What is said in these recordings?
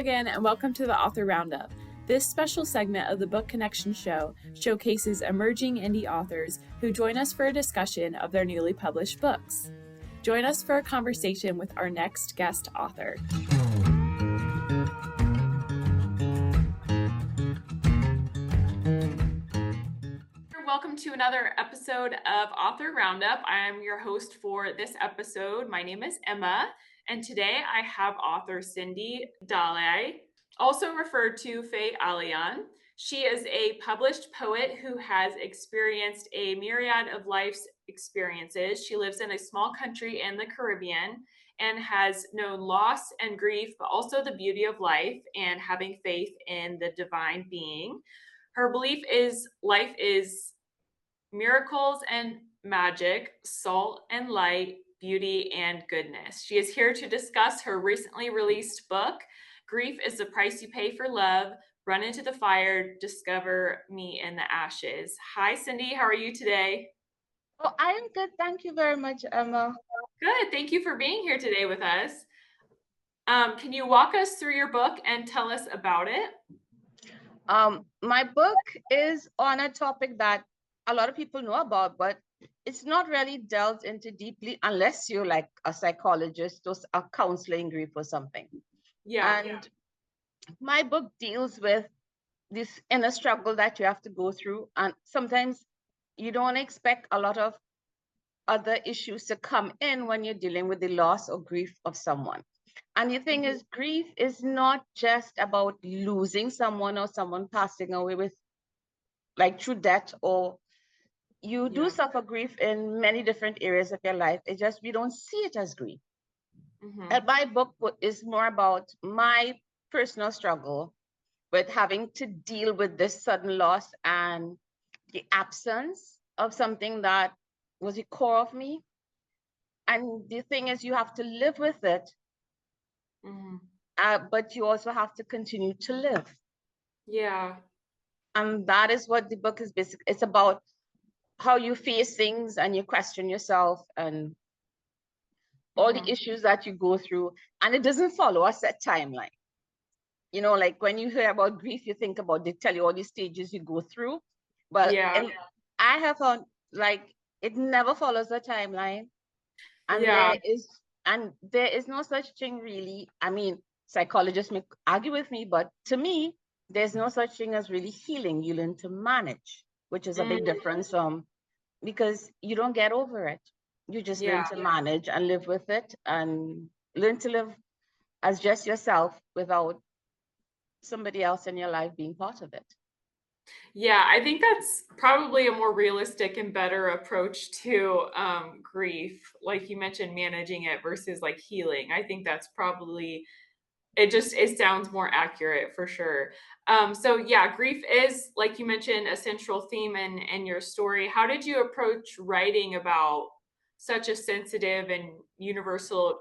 again, and welcome to the Author Roundup. This special segment of the Book Connection Show showcases emerging indie authors who join us for a discussion of their newly published books. Join us for a conversation with our next guest author. Welcome to another episode of Author Roundup. I am your host for this episode. My name is Emma, and today I have author Cyndee Dhalai, also referred to Faialian. She is a published poet who has experienced a myriad of life's experiences. She lives in a small country in the Caribbean and has known loss and grief, but also the beauty of life and having faith in the divine being. Her belief is life is miracles and magic, salt and light, beauty and goodness. She is here to discuss her recently released book, Grieve is the Price You Pay for Love, Run into the Fire, Discover Me in the Ashes. Hi, Cyndee. How are you today? Oh, I am good. Thank you very much, Emma. Good. Thank you for being here today with us. Can you walk us through your book and tell us about it? My book is on a topic that a lot of people know about, but it's not really delved into deeply unless you're like a psychologist or a counselor in grief or something. And my book deals with this inner struggle that you have to go through. And sometimes you don't expect a lot of other issues to come in when you're dealing with the loss or grief of someone. And the thing is, grief is not just about losing someone or someone passing away with like through death, or you do suffer grief in many different areas of your life. It's just we don't see it as grief. And my book is more about my personal struggle with having to deal with this sudden loss and the absence of something that was the core of me. And the thing is, you have to live with it, but you also have to continue to live. Yeah. And that is what the book is basically. It's about how you face things and you question yourself and all the issues that you go through. And it doesn't follow a set timeline. You know, like when you hear about grief, you think about, they tell you all the stages you go through. But I have found like it never follows a timeline. And there is no such thing really. I mean, psychologists may argue with me, but to me, there's no such thing as really healing. You learn to manage, which is a big difference from, because you don't get over it. You just learn to manage and live with it and learn to live as just yourself without somebody else in your life being part of it. Yeah, I think that's probably a more realistic and better approach to grief. Like you mentioned, managing it versus like healing. I think that's probably, it sounds more accurate for sure. So yeah, grief is, like you mentioned, a central theme in your story. How did you approach writing about such a sensitive and universal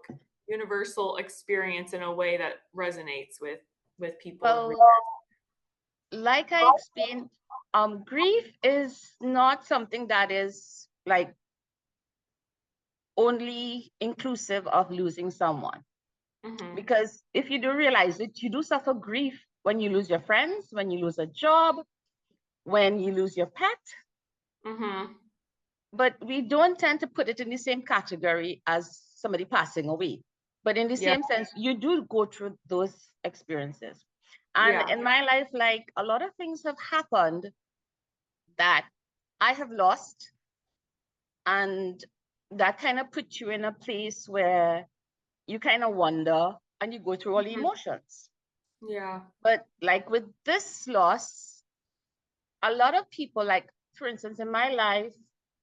experience in a way that resonates with people? Well, like I explained, grief is not something that is like only inclusive of losing someone. Because if you do realize it, you do suffer grief when you lose your friends, when you lose a job, when you lose your pet. But we don't tend to put it in the same category as somebody passing away. But in the same sense, you do go through those experiences. And in my life, like a lot of things have happened that I have lost. And that kind of puts you in a place where you kind of wonder and you go through all the emotions. Yeah. But like with this loss, a lot of people, like, for instance, in my life,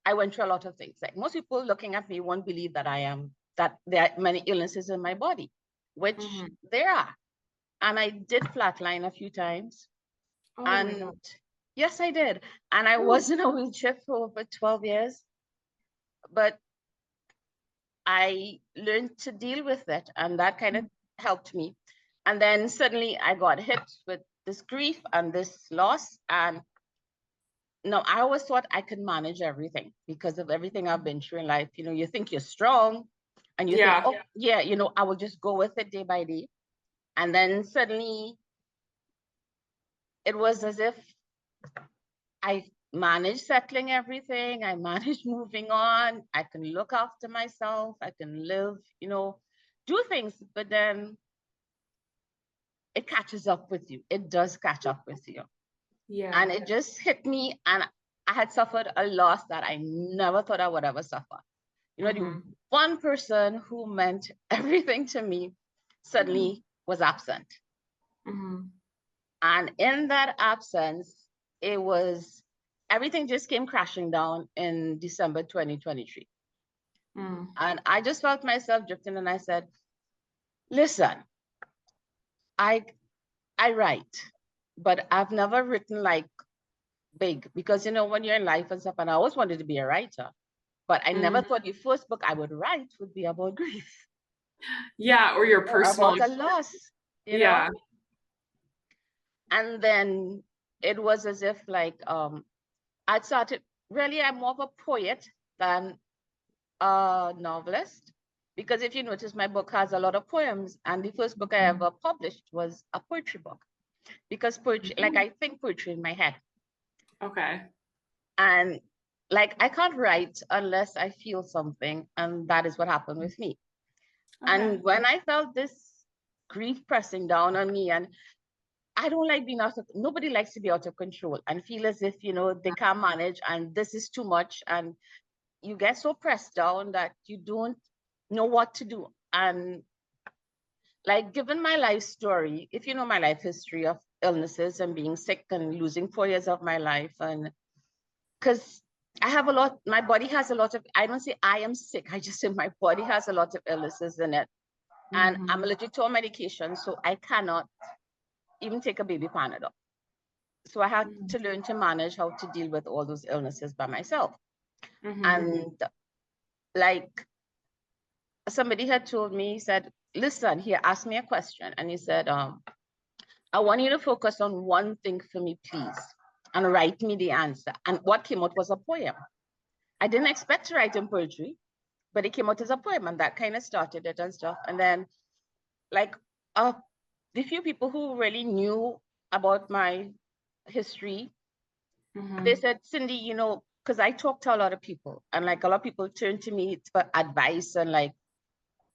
I went through a lot of things. Like most people looking at me won't believe that that there are many illnesses in my body, which there are. And I did flatline a few times. And yes, I did. And I was in a wheelchair for over 12 years. But I learned to deal with it. And that kind of helped me. And then suddenly I got hit with this grief and this loss. And no, I always thought I could manage everything because of everything I've been through in life. You know, you think you're strong and you think, oh, yeah, you know, I will just go with it day by day. And then suddenly it was as if I managed settling everything. I managed moving on. I can look after myself. I can live, do things, but then it catches up with you. It does catch up with you. Yeah. And it just hit me. And I had suffered a loss that I never thought I would ever suffer. The one person who meant everything to me suddenly was absent. And in that absence, everything just came crashing down in December 2023. And I just felt myself drifting, and I said, listen, I write, but I've never written like big, because when you're in life and stuff, and I always wanted to be a writer, but I never thought the first book I would write would be about grief. Yeah, or your personal. About a loss, Yeah. And then it was as if like I'd started, really, I'm more of a poet than a novelist, because if you notice, my book has a lot of poems, and the first book I ever published was a poetry book, because poetry, like I think poetry in my head. Okay. And like I can't write unless I feel something, and that is what happened with me. Okay. And when I felt this grief pressing down on me, and I don't like being nobody likes to be out of control and feel as if, they can't manage and this is too much. And you get so pressed down that you don't know what to do. And like, given my life story, if you know my life history of illnesses and being sick and losing 4 years of my life, and because I have my body has a lot of, I don't say I am sick, I just say my body has a lot of illnesses in it. And I'm allergic to all medication, so I cannot even take a baby Panadol. So I had to learn to manage how to deal with all those illnesses by myself. And like somebody had told me, he said, listen, he asked me a question, and he said, I want you to focus on one thing for me, please, and write me the answer. And what came out was a poem. I didn't expect to write in poetry, but it came out as a poem, and that kind of started it and stuff. And then like the few people who really knew about my history, they said, Cyndee, because I talk to a lot of people, and like a lot of people turn to me for advice, and like,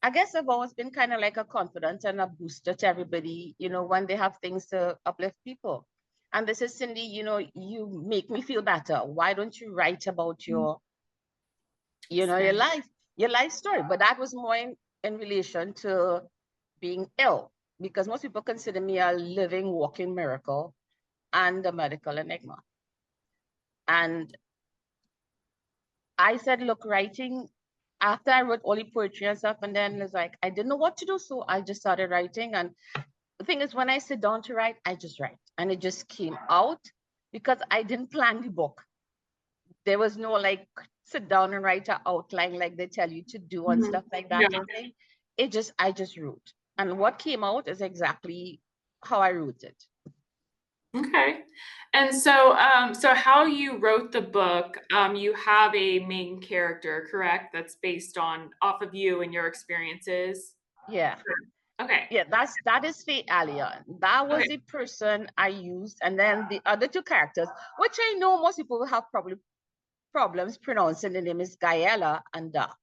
I guess I've always been kind of like a confidant and a booster to everybody, when they have things to uplift people. And they said, Cyndee, you make me feel better. Why don't you write about your life story? But that was more in relation to being ill, because most people consider me a living, walking miracle and a medical enigma. And I said, look, writing, after I wrote all the poetry and stuff, and then it's like, I didn't know what to do. So I just started writing. And the thing is, when I sit down to write, I just write. And it just came out, because I didn't plan the book. There was no like, sit down and write an outline like they tell you to do and stuff like that. Yeah. I just wrote. And what came out is exactly how I wrote it. Okay. And so how you wrote the book, you have a main character, correct? That's based off of you and your experiences. Yeah. Okay. Yeah, that is Faialian. That was the person I used. And then the other two characters, which I know most people will have probably problems pronouncing, the name is Gaella and Dark.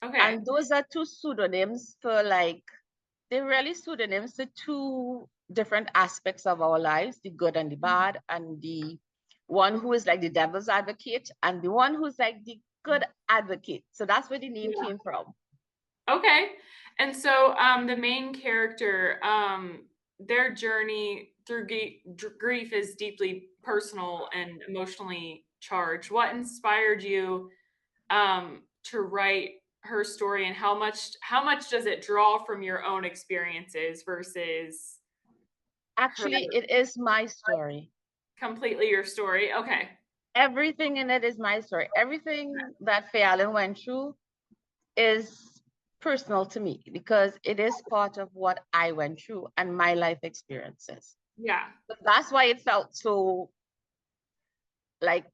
Okay. And those are two pseudonyms for like, they're really pseudonyms to two different aspects of our lives, the good and the bad, and the one who is like the devil's advocate and the one who's like the good advocate. So that's where the name came from. Okay. And so the main character, their journey through grief is deeply personal and emotionally charged. What inspired you to write her story, and how much does it draw from your own experiences versus actually it is my story? Completely your story. Okay. Everything in it is my story. Everything that Faialian went through is personal to me, because it is part of what I went through and my life experiences. Yeah. So that's why it felt so like,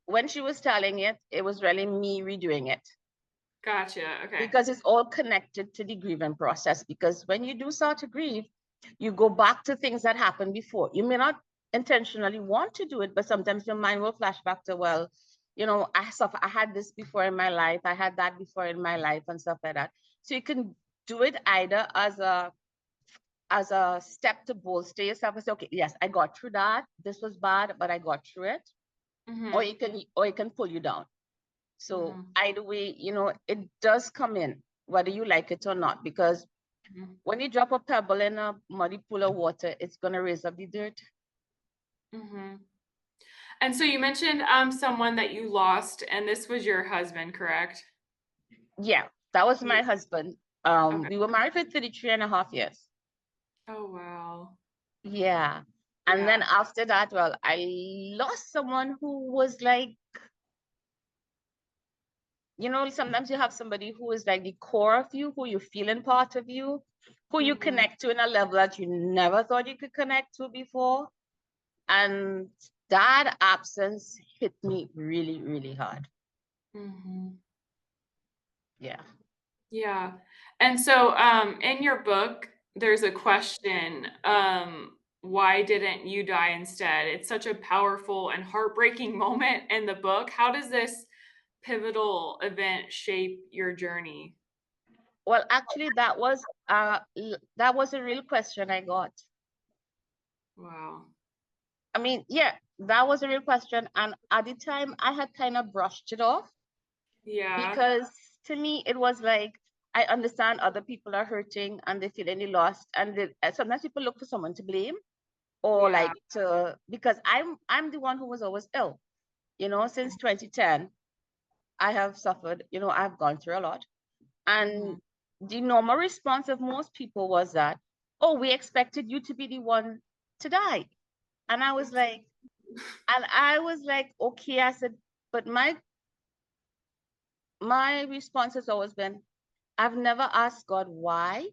when she was telling it, it was really me redoing it. Gotcha. Okay. Because it's all connected to the grieving process. Because when you do start to grieve, You go back to things that happened before. You may not intentionally want to do it, but sometimes your mind will flash back to, well, I had this before in my life, I had that before in my life, and stuff like that. So you can do it either as a step to bolster yourself and say, okay, yes, I got through that. This was bad, but I got through it. Or it can pull you down. So either way, it does come in, whether you like it or not, because when you drop a pebble in a muddy pool of water, it's going to raise up the dirt. And so you mentioned someone that you lost, and this was your husband, correct? Yeah, that was my husband. We were married for 33.5 years. Oh, wow. Yeah. And then after that, well, I lost someone who was like, sometimes you have somebody who is like the core of you, who you feel in part of you, who you connect to in a level that you never thought you could connect to before. And that absence hit me really, really hard. Yeah. Yeah. And so in your book, there's a question, why didn't you die instead? It's such a powerful and heartbreaking moment in the book. How does this pivotal event shape your journey? Well, actually, that was a real question I got. Wow. I mean, yeah, that was a real question. And at the time, I had kind of brushed it off. Yeah. Because to me, it was like, I understand other people are hurting and they feel any lost. And sometimes people look for someone to blame, or because I'm the one who was always ill. Since 2010, I have suffered, I've gone through a lot. And the normal response of most people was that, oh, we expected you to be the one to die. And I was like, okay, I said, but my response has always been, I've never asked God why.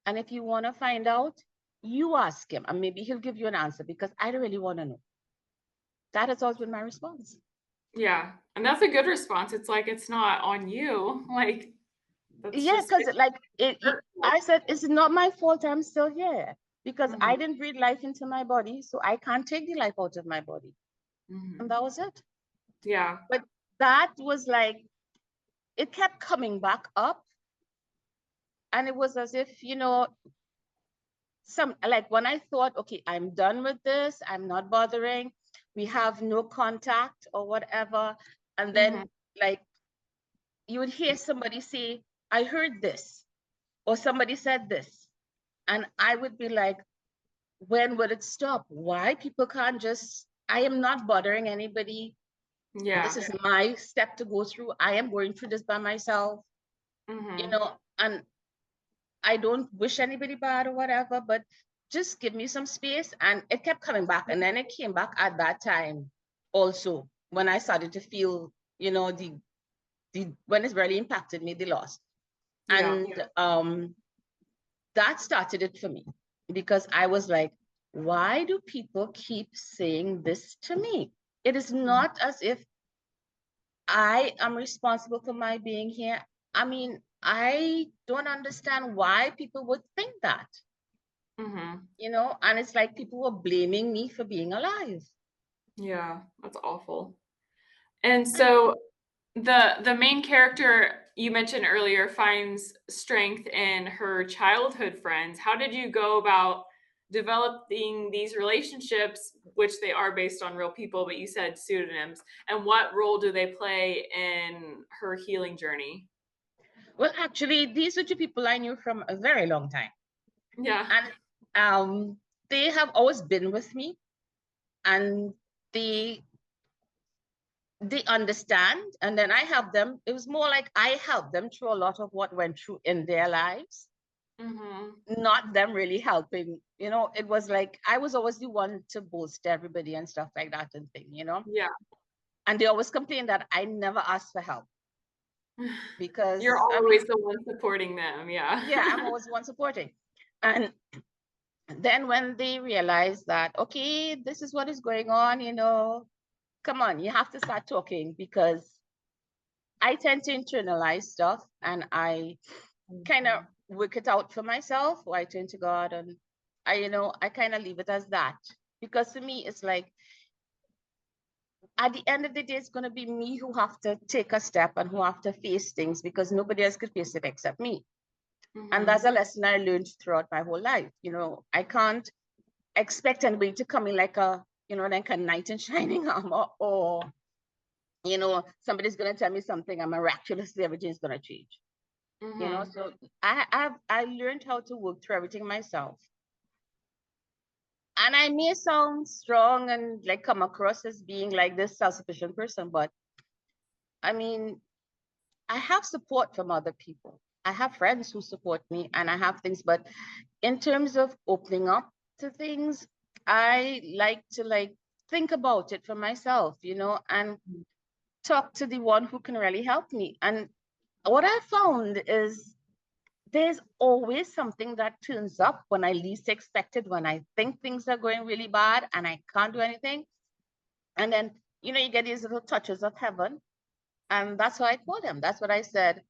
And if you want to find out, you ask him, and maybe he'll give you an answer, because I don't really want to know. That has always been my response. Yeah. And that's a good response. It's like, it's not on you. Like, yeah, because I said, it's not my fault I'm still here, because I didn't breathe life into my body, so I can't take the life out of my body. And that was it. Yeah. But that was like, it kept coming back up. And it was as if, when I thought, okay, I'm done with this, I'm not bothering, we have no contact or whatever. And then you would hear somebody say, I heard this, or somebody said this. And I would be like, when will it stop? Why people can't just, I am not bothering anybody. Yeah. This is my step to go through. I am going through this by myself, and I don't wish anybody bad or whatever, but just give me some space. And it kept coming back. And then it came back at that time also, when I started to feel, when it's really impacted me, the loss. And that started it for me, because I was like, why do people keep saying this to me? It is not as if I am responsible for my being here. I mean, I don't understand why people would think that. And it's like people were blaming me for being alive. Yeah, that's awful. And so the main character you mentioned earlier finds strength in her childhood friends. How did you go about developing these relationships, which they are based on real people, but you said pseudonyms, and what role do they play in her healing journey? Well, actually, these are two people I knew from a very long time. Yeah. And they have always been with me, and they understand, and then I help them. It was more like I helped them through a lot of what went through in their lives, not them really helping. It was like I was always the one to boost everybody and stuff like that and thing. Yeah. And they always complain that I never asked for help, because you're always the one supporting them. Yeah. Yeah, I'm always the one supporting. And then when they realize that, okay, this is what is going on, come on, you have to start talking, because I tend to internalize stuff, and I kind of work it out for myself, or I turn to God, and I kind of leave it as that, because to me, it's like, at the end of the day, it's going to be me who have to take a step and who have to face things, because nobody else could face it except me. And that's a lesson I learned throughout my whole life. I can't expect anybody to come in like a knight in shining armor, or somebody's going to tell me something and miraculously everything's going to change. So I learned how to work through everything myself. And I may sound strong and like come across as being like this self-sufficient person, but I mean, I have support from other people. I have friends who support me, and I have things, but in terms of opening up to things, I like to think about it for myself, and talk to the one who can really help me. And what I found is there's always something that turns up when I least expect it, when I think things are going really bad and I can't do anything. And then, you get these little touches of heaven. And that's what I call them. That's what I said.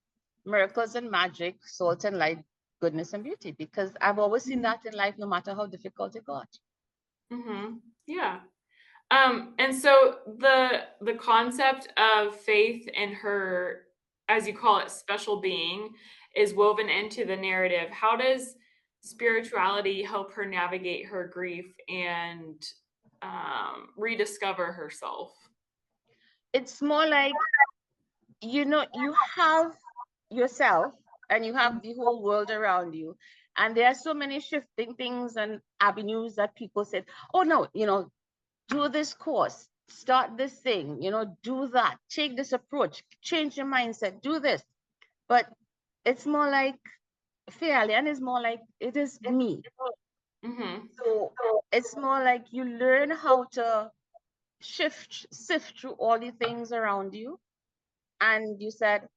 Miracles and magic, salt and light, goodness and beauty, because I've always seen that in life, no matter how difficult it got. Yeah. And so the concept of faith in her, as you call it, special being, is woven into the narrative. How does spirituality help her navigate her grief and rediscover herself? It's more like, you have yourself and you have the whole world around you. And there are so many shifting things and avenues that people said, oh no, do this course, start this thing, do that, take this approach, change your mindset, do this. But it's more like, Faialian is more like, it is me. So it's more like you learn how to sift through all the things around you. And you said,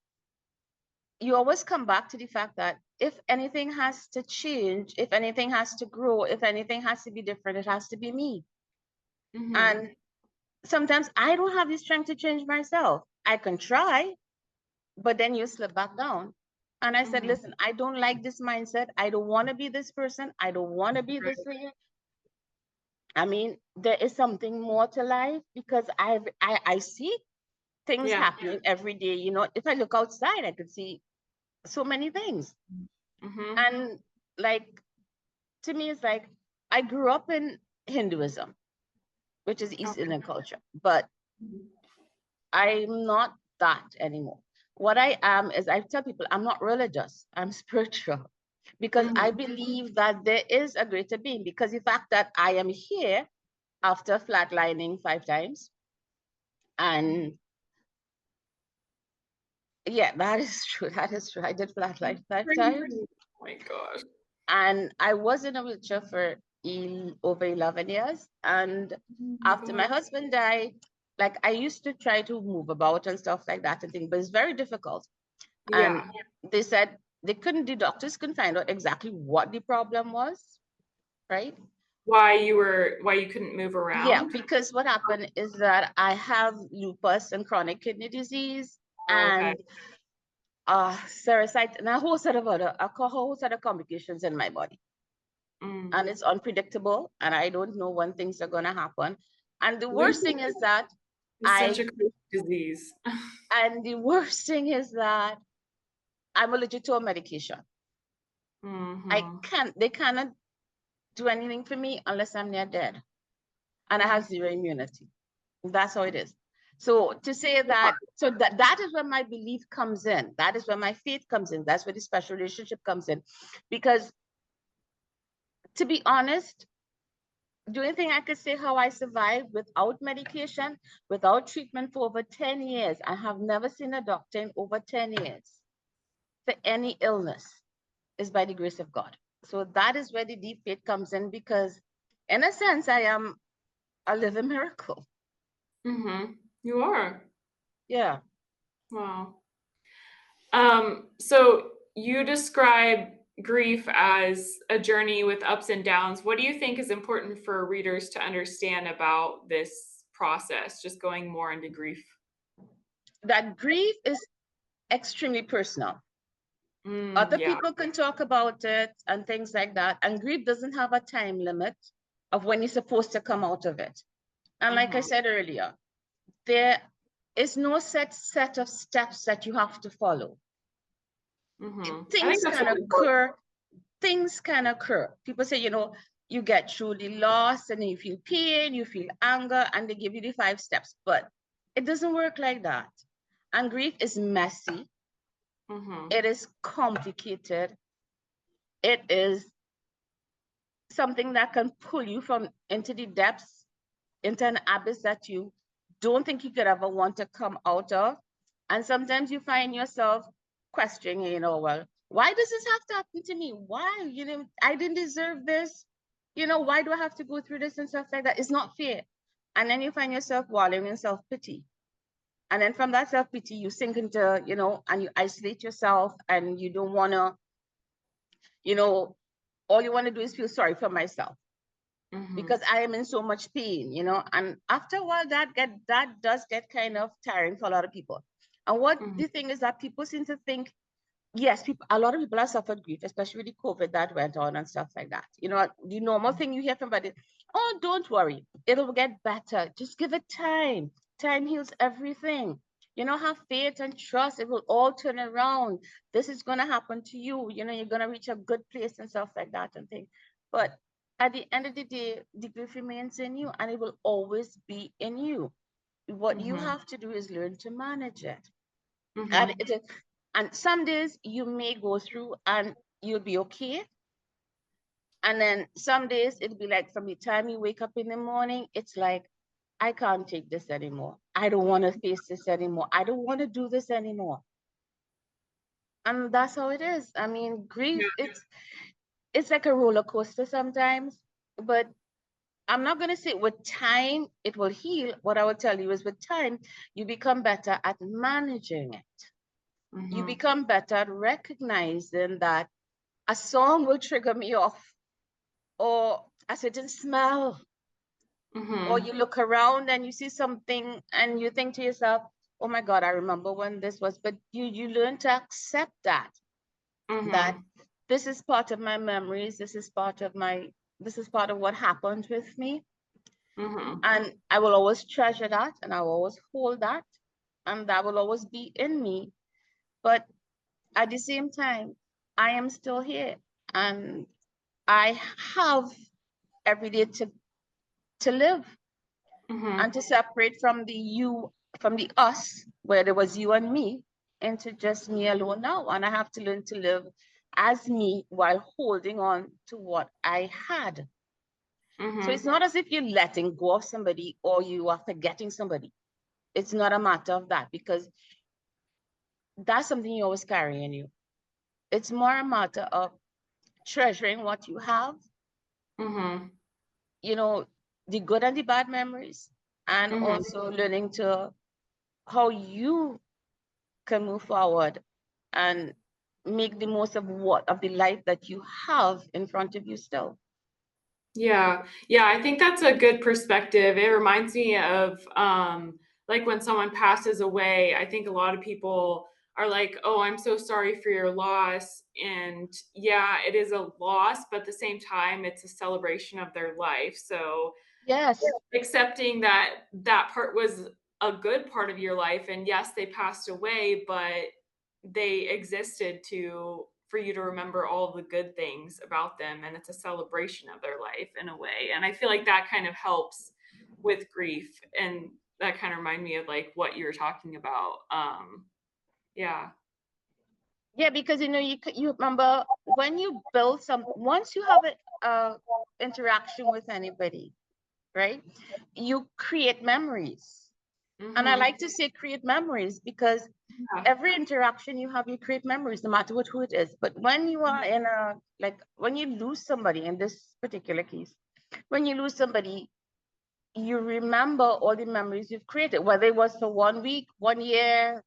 you always come back to the fact that if anything has to change, if anything has to grow, if anything has to be different, it has to be me. And sometimes I don't have the strength to change myself. I can try, but then you slip back down. And I said, listen, I don't like this mindset. I don't want to be this person. I don't want to be this way. I mean, there is something more to life, because I see things happening every day. If I look outside, I could see so many things. And like, to me, it's like, I grew up in Hinduism, which is East Indian culture, but I'm not that anymore. What I am is, I tell people, I'm not religious, I'm spiritual, because I believe that there is a greater being, because the fact that I am here after flatlining 5 times, and yeah, that is true. That is true. I did flatline 5 times. Oh my gosh. And I was in a wheelchair for over 11 years. And after my husband died, like, I used to try to move about and stuff like that and things, but it's very difficult. And they said the doctors couldn't find out exactly what the problem was, right? Why you couldn't move around? Yeah, because what happened is that I have lupus and chronic kidney disease, and sericite, and a whole set of complications in my body. And it's unpredictable, and I don't know when things are going to happen. And the worst thing is that such a crazy disease. And the worst thing is that I'm allergic to a medication. They cannot do anything for me unless I'm near dead. And I have zero immunity. That's how it is. So to say that, that is where my belief comes in. That is where my faith comes in. That's where the special relationship comes in. Because, to be honest, the only thing I could say how I survived without medication, without treatment for over 10 years, I have never seen a doctor in over 10 years for any illness, is by the grace of God. So that is where the deep faith comes in, because in a sense, I am a living miracle. You are. Yeah. Wow. So you describe grief as a journey with ups and downs. What do you think is important for readers to understand about this process, just going more into grief? That grief is extremely personal. Other Yeah. people can talk about it and things like that. And grief doesn't have a time limit of when you're supposed to come out of it. And like I said earlier, there is no set of steps that you have to follow. I think Things that's can really important. occur. Things can occur. People say, you get through the loss and you feel pain, you feel anger, and they give you the 5 steps. But it doesn't work like that. And grief is messy. It is complicated. It is something that can pull you from into the depths, into an abyss that you don't think you could ever want to come out of. And sometimes you find yourself questioning, well, why does this have to happen to me? Why? I didn't deserve this. Why do I have to go through this and stuff like that? It's not fair. And then you find yourself wallowing in self-pity. And then from that self-pity, you sink into, and you isolate yourself and you don't want to, all you want to do is feel sorry for myself because I am in so much pain, and after a while that does get kind of tiring for a lot of people. And what the thing is that people seem to think, yes, a lot of people have suffered grief, especially with the COVID that went on and stuff like that. The normal thing you hear from somebody, oh, don't worry, it'll get better. Just give it time. Time heals everything. Have faith and trust. It will all turn around. This is going to happen to you. You're going to reach a good place and stuff like that and things. But at the end of the day, the grief remains in you and it will always be in you. What you have to do is learn to manage it. And some days you may go through and you'll be okay. And then some days it'll be like from the time you wake up in the morning, it's like, I can't take this anymore. I don't want to face this anymore. I don't want to do this anymore. And that's how it is. I mean, grief, it's like a roller coaster sometimes, but I'm not going to say with time it will heal. What I will tell you is with time, you become better at managing it. You become better at recognizing that a song will trigger me off, or a certain smell, or you look around and you see something and you think to yourself, oh my God, I remember when this was, but you learn to accept that, that this is part of my memories, this is part of what happened with me. And I will always treasure that and I will always hold that and that will always be in me. But at the same time, I am still here and I have every day to live and to separate from the us, where there was you and me, into just me alone now. And I have to learn to live as me while holding on to what I had. So it's not as if you're letting go of somebody or you are forgetting somebody. It's not a matter of that, because that's something you always carry in you. It's more a matter of treasuring what you have, the good and the bad memories, and also learning to how you can move forward and make the most of the life that you have in front of you still. Yeah, I think that's a good perspective. It reminds me of like when someone passes away, I think a lot of people are like, "Oh, I'm so sorry for your loss." And yeah, it is a loss, but at the same time, it's a celebration of their life. So Yes. accepting that that part was a good part of your life, and yes, they passed away, but they existed for you to remember all the good things about them, and it's a celebration of their life in a way. And I feel like that kind of helps with grief, and that kind of remind me of like what you were talking about. Yeah. Yeah, because you remember when you build once you have a interaction with anybody, right? You create memories. And I like to say create memories because every interaction you have, you create memories, no matter who it is. But when you are when you lose somebody, in this particular case, when you lose somebody, you remember all the memories you've created, whether it was for 1 week, 1 year,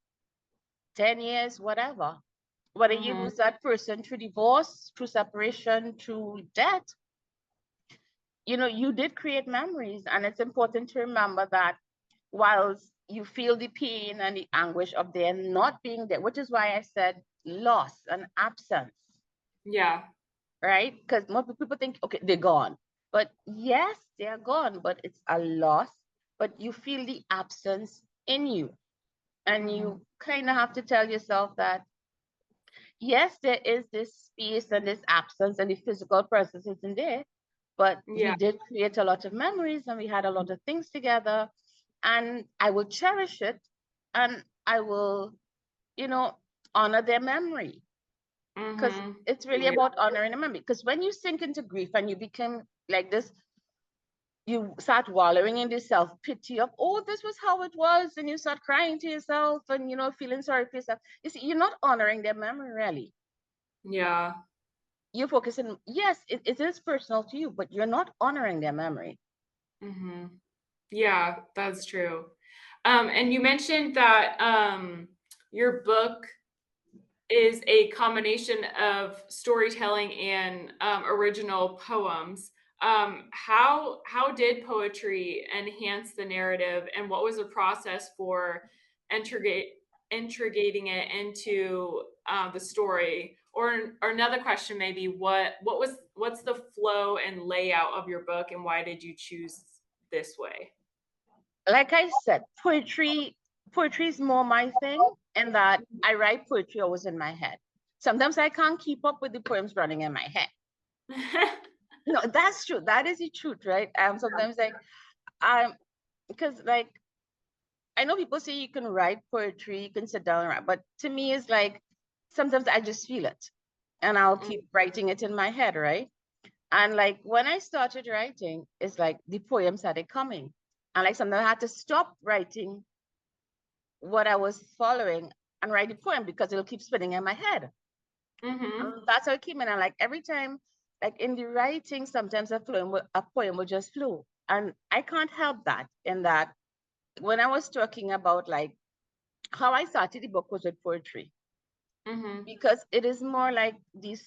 10 years, whatever. Whether you lose that person through divorce, through separation, through death, you did create memories. And it's important to remember that whilst you feel the pain and the anguish of their not being there, which is why I said loss and absence. Yeah. Right? Because most people think, okay, they're gone. But yes, they're gone, but it's a loss. But you feel the absence in you. And you kind of have to tell yourself that, yes, there is this space and this absence and the physical presence isn't there. But we Yeah. did create a lot of memories and we had a lot of things together. And I will cherish it and I will, honor their memory. Because it's really about honoring a memory. Because when you sink into grief and you become like this, you start wallowing in this self-pity of, oh, this was how it was, and you start crying to yourself and feeling sorry for yourself. You see, you're not honoring their memory really. Yeah. You're focusing, yes, it is personal to you, but you're not honoring their memory. Yeah, that's true. And you mentioned that your book is a combination of storytelling and original poems. How did poetry enhance the narrative, and what was the process for integrating it into the story? Or another question, maybe what's the flow and layout of your book, and why did you choose this way? Like I said, poetry is more my thing, in that I write poetry always in my head. Sometimes I can't keep up with the poems running in my head. No, that's true. That is the truth, right? Sometimes because like I know people say you can write poetry, you can sit down and write, but to me it's like sometimes I just feel it and I'll keep writing it in my head, right? And like when I started writing, it's like the poems started coming. And like sometimes I had to stop writing what I was following and write the poem because it'll keep spinning in my head. That's how it came in. And like every time, like in the writing, sometimes a poem will just flow. And I can't help that, in that when I was talking about like how I started the book was with poetry. Because it is more like this,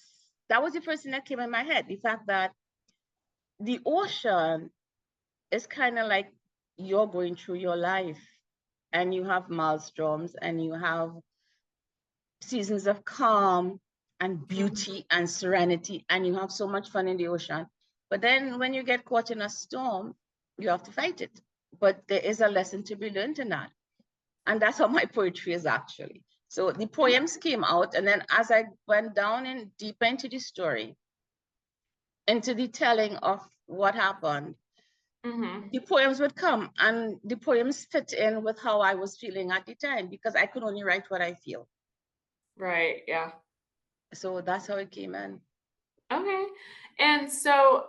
that was the first thing that came in my head. The fact that the ocean is kind of like you're going through your life and you have maelstroms and you have seasons of calm and beauty and serenity, and you have so much fun in the ocean. But then when you get caught in a storm, you have to fight it. But there is a lesson to be learned in that. And that's how my poetry is actually. So the poems came out, and then as I went down and deeper into the story, into the telling of what happened, the poems would come, and the poems fit in with how I was feeling at the time, because I could only write what I feel. Right. Yeah. So that's how it came in. Okay. And so,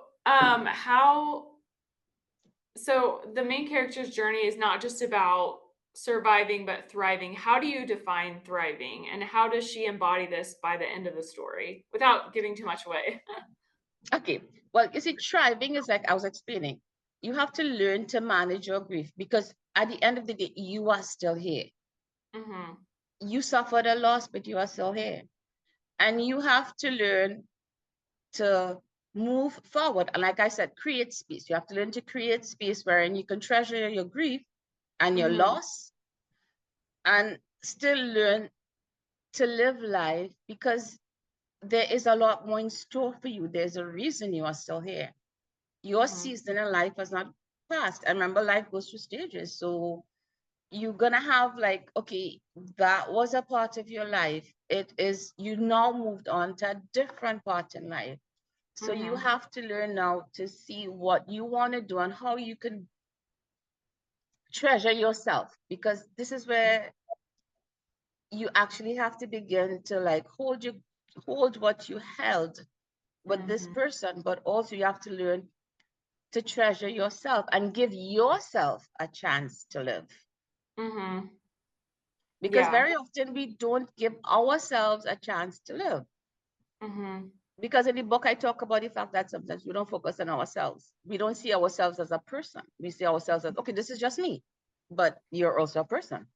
so the main character's journey is not just about surviving, but thriving. How do you define thriving, and how does she embody this by the end of the story without giving too much away? Okay. Well, you see, thriving is like I was explaining. You have to learn to manage your grief, because at the end of the day, you are still here. You suffered a loss, but you are still here. And you have to learn to move forward. And like I said, create space. You have to learn to create space wherein you can treasure your grief and your loss, and still learn to live life, because there is a lot more in store for you. There's a reason you are still here. Your season in life has not passed. And remember, life goes through stages. So you're gonna have like, okay, that was a part of your life. It is, you now moved on to a different part in life. So you have to learn now to see what you want to do and how you can treasure yourself, because this is where you actually have to begin to like hold what you held with this person, but also you have to learn to treasure yourself and give yourself a chance to live. Because very often we don't give ourselves a chance to live. Because in the book, I talk about the fact that sometimes we don't focus on ourselves. We don't see ourselves as a person. We see ourselves as, okay, this is just me, but you're also a person.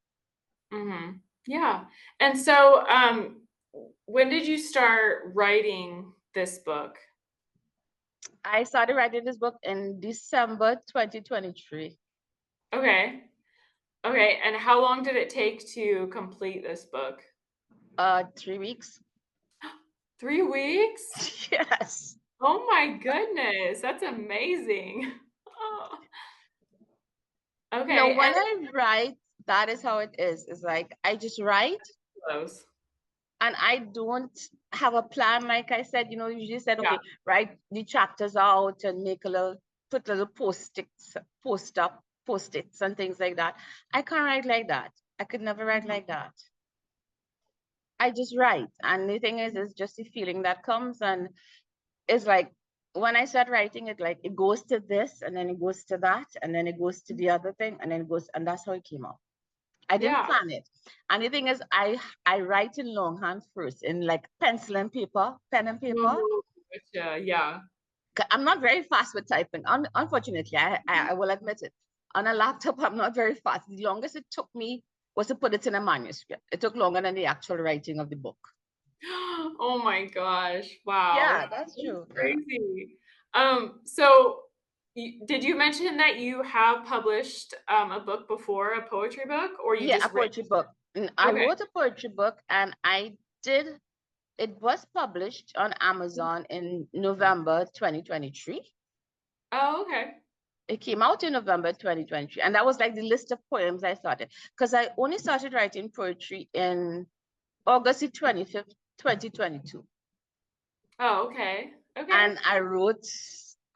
Yeah. And so, when did you start writing this book? I started writing this book in December 2023. Okay. Okay, and how long did it take to complete this book? 3 weeks. 3 weeks? Yes. Oh my goodness, that's amazing. Oh, No, okay, when and I write, that is how it is. It's like I just write those. and I don't have a plan. Like I said, you just said, Yeah. okay, write the chapters out and make put little post-its and things like that. I can't write like that. I could never write Mhm. like that. I just write. And the thing is, it's just the feeling that comes. And it's like when I start writing it, like it goes to this and then it goes to that and then it goes to the other thing and then it goes, and that's how it came out. I didn't Yeah. plan it. And the thing is, I write in longhand first, in like pencil and paper, pen and paper. Oh, gotcha, yeah. I'm not very fast with typing. Unfortunately, I will admit it. On a laptop, I'm not very fast. The longest it took me was to put it in a manuscript. It took longer than the actual writing of the book. Oh my gosh, wow. Yeah, that's That's true. Yeah. crazy. So did you mention that you have published a book before, a poetry book, or you Yeah, a just written? poetry book. I Okay. wrote a poetry book and it was published on Amazon in November 2023. Oh, okay. It came out in November 2023. And that was like the list of poems I started. Because I only started writing poetry in August the 25th, 2022. Oh, okay. Okay. And I wrote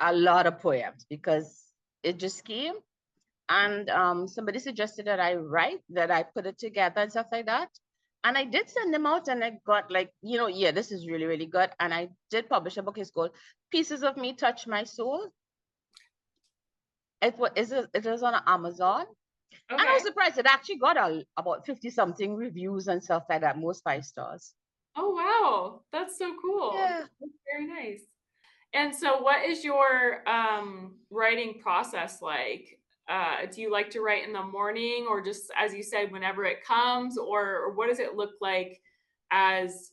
a lot of poems because it just came. And somebody suggested that that I put it together and stuff like that. And I did send them out and I got like, yeah, this is really, really good. And I did publish a book. It's called Pieces of Me Touch My Soul. It is on Amazon. And I was Okay. surprised. It actually got about 50 something reviews and stuff like that, most 5 stars. Oh, wow. That's so cool. Yeah. That's very nice. And so what is your writing process like? Do you like to write in the morning or just as you said, whenever it comes, or what does it look like as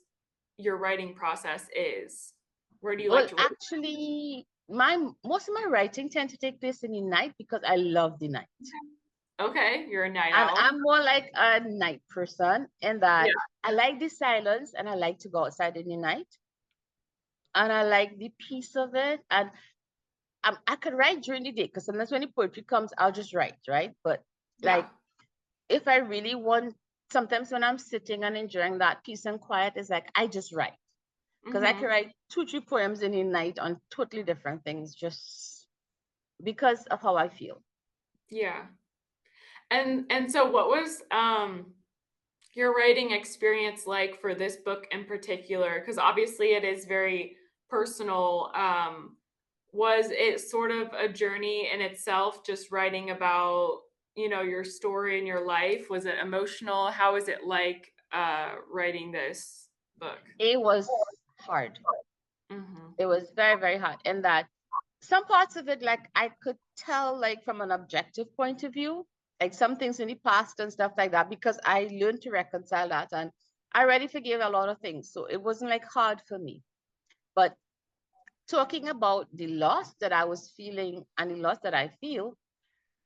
your writing process is? Where do you like Well, to write? actually, most of my writing tend to take place in the night because I love the night. Okay, you're a night And owl. I'm more like a night person in that Yeah. I like the silence and I like to go outside in the night. And I like the peace of it. And I could write during the day because sometimes when the poetry comes, I'll just write, right? But Yeah. like if I really want, sometimes when I'm sitting and enjoying that peace and quiet, it's like I just write. Because I could Mm-hmm. write 2, 3 poems in a night on totally different things just because of how I feel. Yeah. And so what was your writing experience like for this book in particular? Because obviously it is very personal. Was it sort of a journey in itself, just writing about, your story and your life? Was it emotional? How was it like writing this book? It was hard. Mm-hmm. It was very, very hard. In that some parts of it, like I could tell, like from an objective point of view, like some things in the past and stuff like that, because I learned to reconcile that and I already forgave a lot of things. So it wasn't like hard for me. But talking about the loss that I was feeling and the loss that I feel,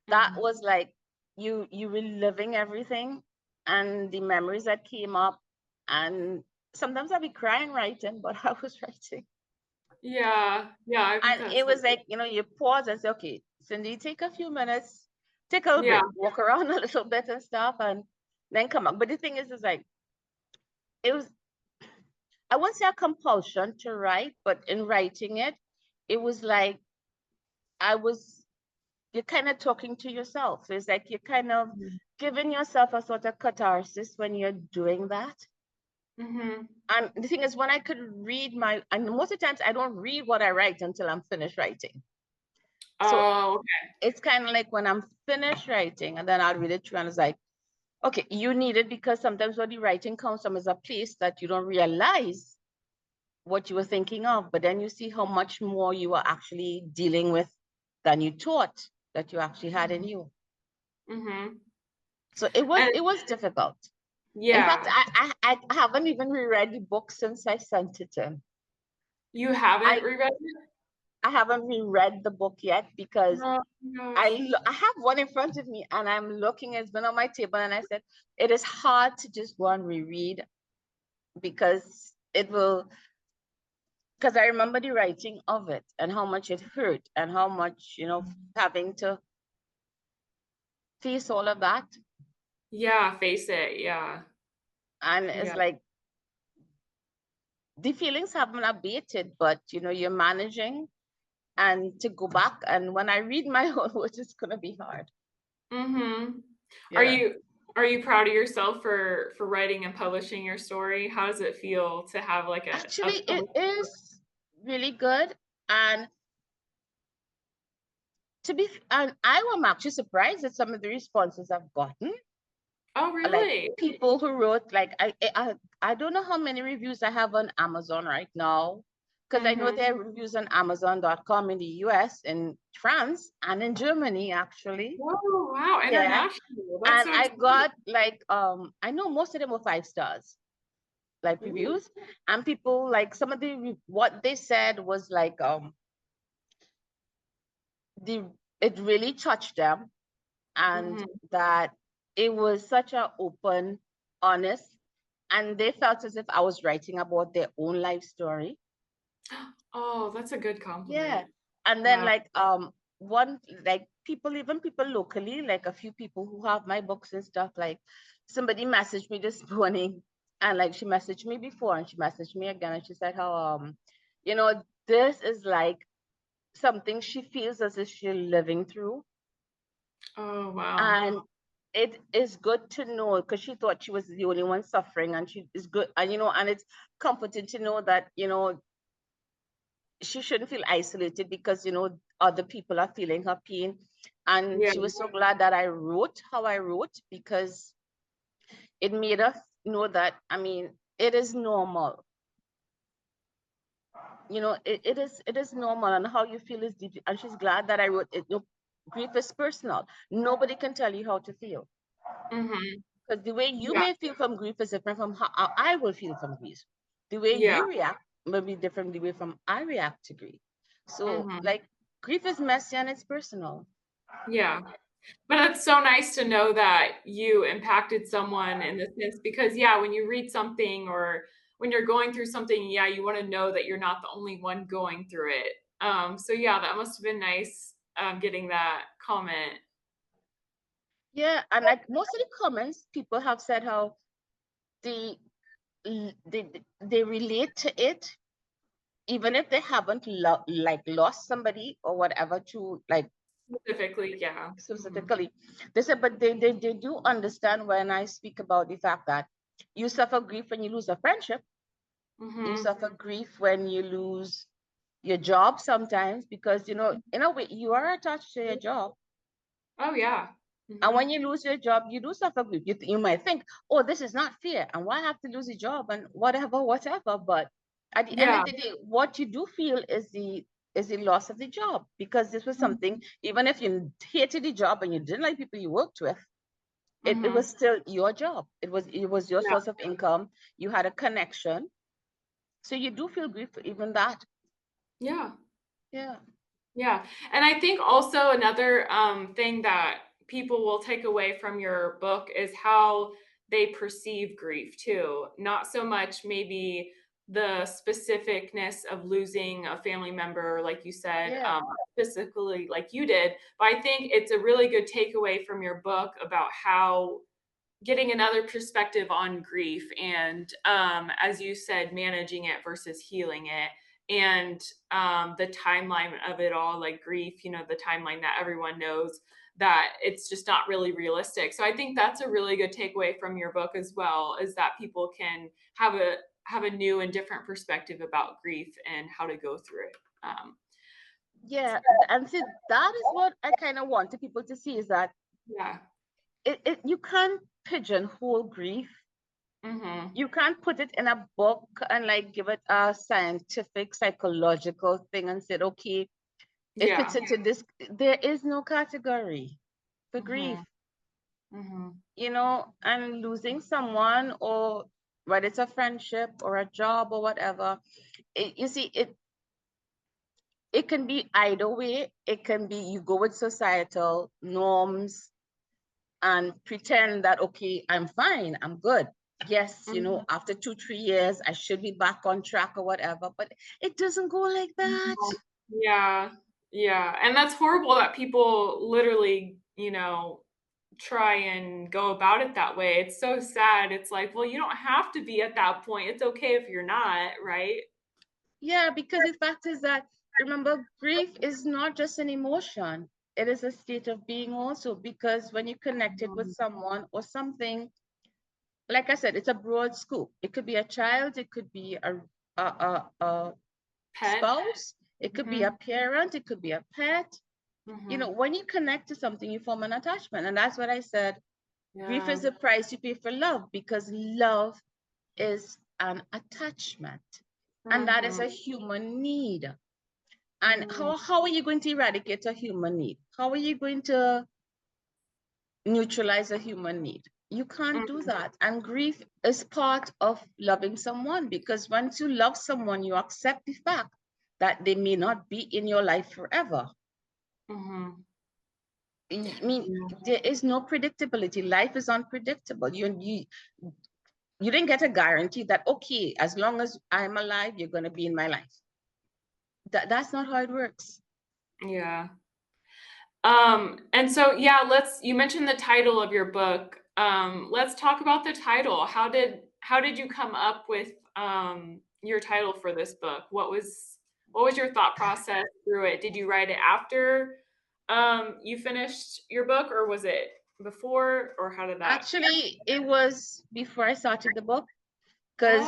that Mm-hmm. was like you reliving everything and the memories that came up. And sometimes I'd be crying writing, but I was writing. Yeah, yeah, I bet And that's it was like, you pause and say, okay, Cyndee, take a few minutes, take a little yeah. break, walk around a little bit and stuff, and then come up. But the thing is like, it was, I wouldn't say a compulsion to write, but in writing it, it was like I was, you're kind of talking to yourself. It's like you're kind of giving yourself a sort of catharsis when you're doing that. Mm-hmm. And the thing is, when I could and most of the times I don't read what I write until I'm finished writing. So Oh, okay. it's kind of like when I'm finished writing and then I'll read it through and it's like, okay, you need it because sometimes what the writing comes from is a place that you don't realize what you were thinking of, but then you see how much more you are actually dealing with than you thought that you actually had in you. Mm-hmm. So it was And it was difficult. In fact, yeah, I haven't even reread the book since I sent it to him. you haven't I reread it? I haven't reread the book yet because Oh my gosh. I have one in front of me and I'm looking, it's been on my table, and I said, it is hard to just go and reread because because I remember the writing of it and how much it hurt and how much, having to face all of that. Yeah, face it. Yeah. And it's Yeah. like the feelings haven't abated, but you're managing, and to go back. And when I read my own words, it's gonna be hard. Mm-hmm. Are Yeah. you are you proud of yourself for writing and publishing your story? How does it feel to have like a Actually, it published book? is really good. And and I am actually surprised at some of the responses I've gotten. Oh, Like really? people who wrote, like I don't know how many reviews I have on Amazon right now, because I know Mm-hmm. there are reviews on Amazon.com in the US, in France, and in Germany, actually. Whoa, wow, Yeah. international. That's And so I exciting. got like I know most of them were 5 stars, like Ooh. reviews. And people, like, some of what they said was like the it really touched them, and Mm-hmm. that it was such an open, honest, and they felt as if I was writing about their own life story. Oh, that's a good Yeah. compliment. And then Wow. like one, like people, even people locally, like a few people who have my books and stuff, like somebody messaged me this morning, and like she messaged me before and she messaged me again, and she said how this is like something she feels as if she's living through. Oh, wow. And it is good to know, because she thought she was the only one suffering, and she is good, and and it's comforting to know that she shouldn't feel isolated, because other people are feeling her pain. And Yeah. she was so glad that I wrote how I wrote, because it made us know that, I mean, it is normal. It is normal, and how you feel is deep. And she's glad that I wrote it. Grief is personal. Nobody can tell you how to feel, Mm-hmm. because the way you Yeah. may feel from grief is different from how I will feel from grief. The way Yeah. you react may be different the way from I react to grief. So, Mm-hmm. like, grief is messy and it's personal. Yeah. But it's so nice to know that you impacted someone in this sense because, yeah, when you read something or when you're going through something, yeah, you want to know that you're not the only one going through it. So yeah, that must have been nice getting that comment. Yeah, and like most of the comments, people have said how they they relate to it, even if they haven't like lost somebody or whatever, to like Specifically, yeah. Hmm. specifically. They said, but they do understand when I speak about the fact that you suffer grief when you lose a friendship. You Hmm. suffer grief when you lose your job sometimes, because in a way you are attached to your job. Oh yeah. And Hmm. when you lose your job, you do suffer grief. You might think, oh, this is not fair, and why I have to lose a job, and whatever. But at the end Yeah. of the day, what you do feel is the loss of the job, because this was something, even if you hated the job and you didn't like people you worked with, it Hmm. was still your job. It was your Yeah. source of income. You had a connection. So you do feel grief for even that. Yeah. Yeah. Yeah. And I think also another thing that people will take away from your book is how they perceive grief too. Not so much maybe the specificness of losing a family member, like you said, Yeah. specifically like you did. But I think it's a really good takeaway from your book about how getting another perspective on grief and as you said, managing it versus healing it and the timeline of it all, like grief, the timeline that everyone knows that it's just not really realistic. So I think that's a really good takeaway from your book as well, is that people can have a new and different perspective about grief and how to go through it. Yeah. And see, that is what I kind of wanted people to see, is that Yeah. you can't pigeonhole grief. Mm-hmm. You can't put it in a book and like give it a scientific, psychological thing and say, okay, it fits Yeah. into this. There is no category for grief, Mm-hmm. Mm-hmm. and losing someone, or whether it's a friendship or a job or whatever. You see, it can be either way. It can be you go with societal norms and pretend that, okay, I'm fine, I'm good. Yes, after 2, 3 years, I should be back on track or whatever, but it doesn't go like that. Yeah. Yeah. And that's horrible that people literally, try and go about it that way. It's so sad. It's like, well, you don't have to be at that point. It's okay if you're not, right? Yeah, because the fact is that, remember, grief is not just an emotion. It is a state of being also, because when you connect it with someone or something, like I said, it's a broad scope. It could be a child, it could be a Pet. spouse, it could be a parent, it could be a pet. When you connect to something, you form an attachment. And that's what I said. Grief is the price you pay for love, because love is an attachment. And that is a human need. And how are you going to eradicate a human need? How are you going to neutralize a human need? You can't do that. And grief is part of loving someone, because once you love someone, you accept the fact that they may not be in your life forever. I mean, there is no predictability. Life is unpredictable. You didn't get a guarantee that, okay, as long as I'm alive, you're going to be in my life. That's not how it works. Yeah. And so, you mentioned the title of your book. Let's talk about the title. How did you come up with your title for this book? What was your thought process through it? Did you write it after you finished your book, or was it before, or how did that? Actually, it was before I started the book, because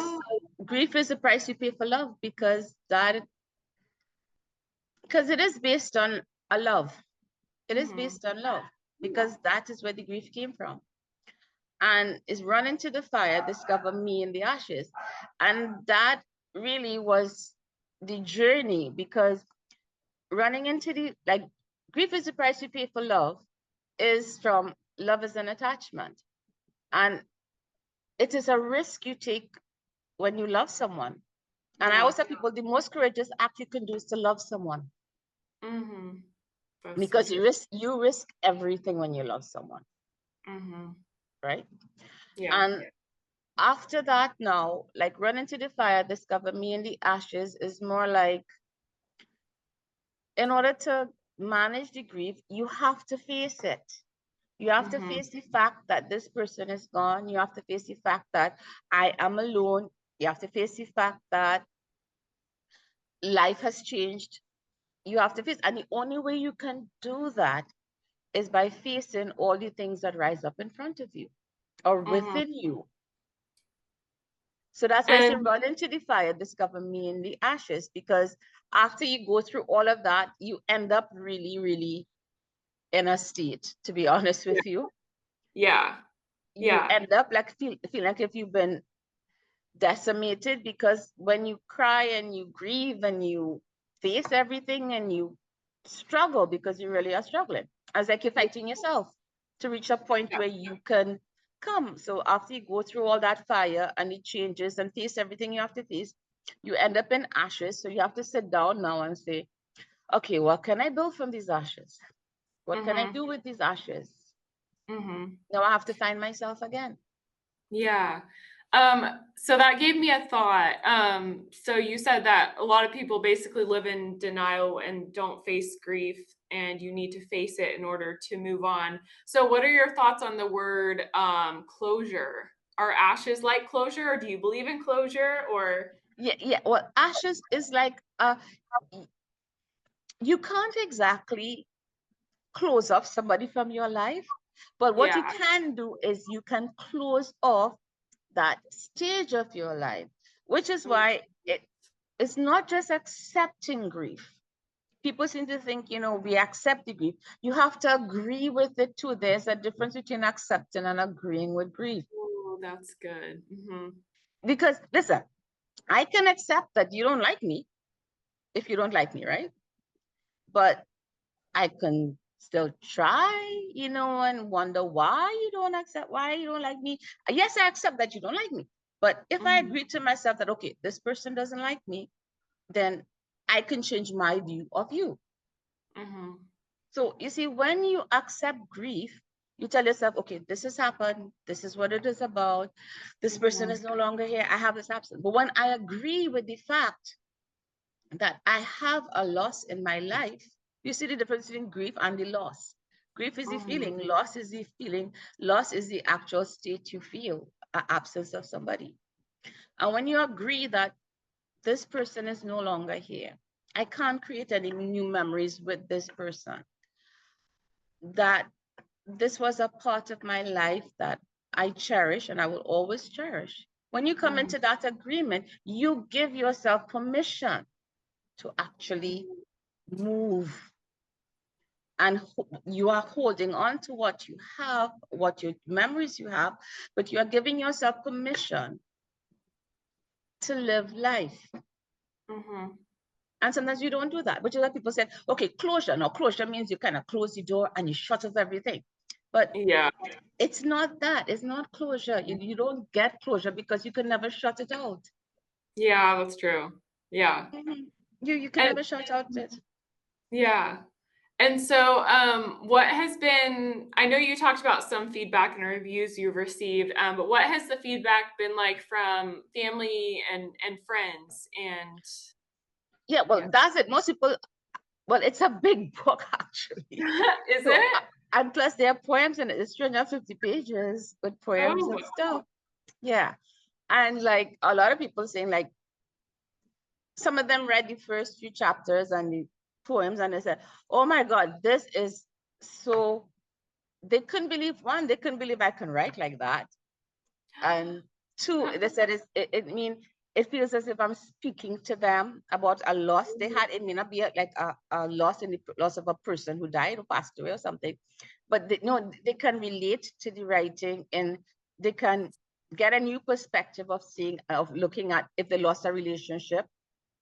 grief is the price you pay for love, because it is based on a love. It is based on love, because that is where the grief came from. And is run into the fire, discover me in the ashes. And that really was the journey, because running into grief is the price you pay for love is from love is an attachment. And it is a risk you take when you love someone. And I always tell people, the most courageous act you can do is to love someone. Because you risk everything when you love someone. Right? Yeah. And after that, now, like run into the fire, discover me in the ashes is more like, in order to manage the grief, you have to face it. You have to face the fact that this person is gone. You have to face the fact that I am alone. You have to face the fact that life has changed. You have to face, and the only way you can do that is by facing all the things that rise up in front of you or within you. So that's why I say run into the fire, discover me in the ashes, because after you go through all of that, you end up really, really in a state, to be honest with you. Yeah. You end up like feel like if you've been decimated, because when you cry and you grieve and you face everything and you struggle, because you really are struggling, as like you're fighting yourself to reach a point where you can come. So after you go through all that fire and it changes and face everything you have to face, you end up in ashes. So you have to sit down now and say, okay, what can I build from these ashes? What can I do with these ashes? Now I have to find myself again. Yeah. So that gave me a thought. So you said that a lot of people basically live in denial and don't face grief, and you need to face it in order to move on. So what are your thoughts on the word closure? Are ashes like closure, or do you believe in closure? Or yeah. Well, ashes is like you can't exactly close off somebody from your life, but what you can do is you can close off that stage of your life, which is why it's not just accepting grief. People seem to think, we accept the grief. You have to agree with it too. There's a difference between accepting and agreeing with grief. Oh, that's good. Because listen, I can accept that you don't like me if you don't like me, right? But I can still try, and wonder why you don't like me. Yes, I accept that you don't like me. But if I agree to myself that, okay, this person doesn't like me, then I can change my view of you. Mm-hmm. So you see, when you accept grief, you tell yourself, okay, this has happened. This is what it is about. This person is no longer here. I have this absence. But when I agree with the fact that I have a loss in my life, you see the difference between grief and the loss. Grief is the feeling, loss is the feeling, loss is the actual state you feel, absence of somebody. And when you agree that this person is no longer here, I can't create any new memories with this person, that this was a part of my life that I cherish and I will always cherish. When you come into that agreement, you give yourself permission to actually move, and you are holding on to what you have, what your memories you have, but you are giving yourself permission to live life. And sometimes you don't do that, which is why people say, okay, closure. Now, closure means you kind of close the door and you shut off everything. But Yeah, it's not that. It's not closure. You don't get closure because you can never shut it out. yeah, that's true. Yeah. You can never shut out it. Yeah. And so, what has been, I know you talked about some feedback and reviews you've received, but what has the feedback been like from family and friends? And Yeah, well, that's it. Most people, well, it's a big book actually. is So, it? and plus there are poems in it. It's 350 pages with poems and stuff. Yeah. And like a lot of people saying, like, some of them read the first few chapters and the poems and they said, oh my God, this is so, they couldn't believe, one, they couldn't believe I can write like that. And two, they said it feels as if I'm speaking to them about a loss they had. It may not be like a loss in the loss of a person who died or passed away or something, but they can relate to the writing, and they can get a new perspective of seeing, of looking at if they lost a relationship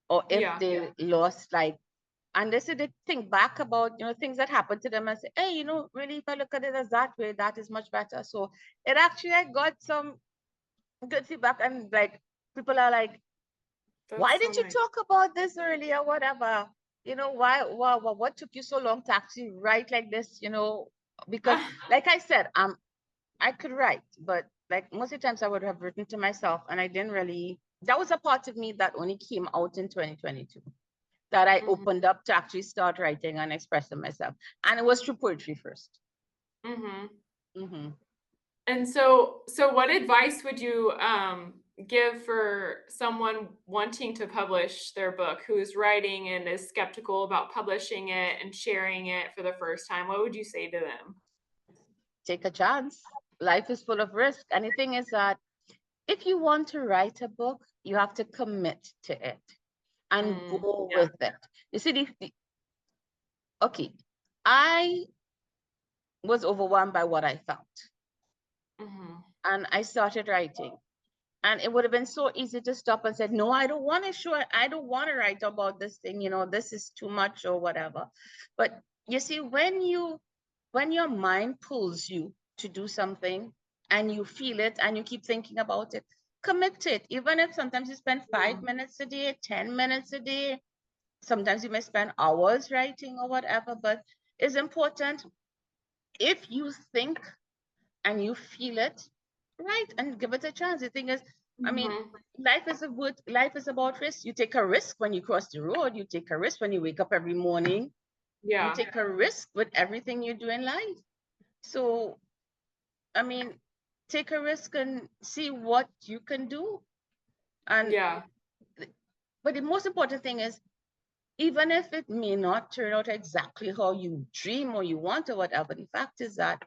or if they lost, like, and they said they think back about, things that happened to them and say, hey, really, if I look at it as that way, that is much better. So it actually, I got some good feedback, and like people are like, why didn't you talk about this earlier? Whatever, why, what took you so long to actually write like this? Because like I said, I could write, but like most of the times I would have written to myself, and I didn't really. That was a part of me that only came out in 2022. That I opened up to actually start writing and expressing myself, and it was through poetry first. And so what advice would you give for someone wanting to publish their book, who's writing and is skeptical about publishing it and sharing it for the first time? What would you say to them? Take a chance. Life is full of risk. And the thing is that if you want to write a book, you have to commit to it and go with it. You see, okay, I was overwhelmed by what I felt. And I started writing. And it would have been so easy to stop and say, no, I don't want to I don't want to write about this thing, this is too much or whatever. But you see, when your mind pulls you to do something and you feel it and you keep thinking about it, commit to it. Even if sometimes you spend 5 minutes a day, 10 minutes a day, sometimes you may spend hours writing or whatever, but it's important. If you think and you feel it, write and give it a chance. The thing is, I mean, life is about risk. You take a risk when you cross the road. You take a risk when you wake up every morning. You take a risk with everything you do in life. So, I mean, take a risk and see what you can do. And but the most important thing is, even if it may not turn out exactly how you dream or you want or whatever, the fact is that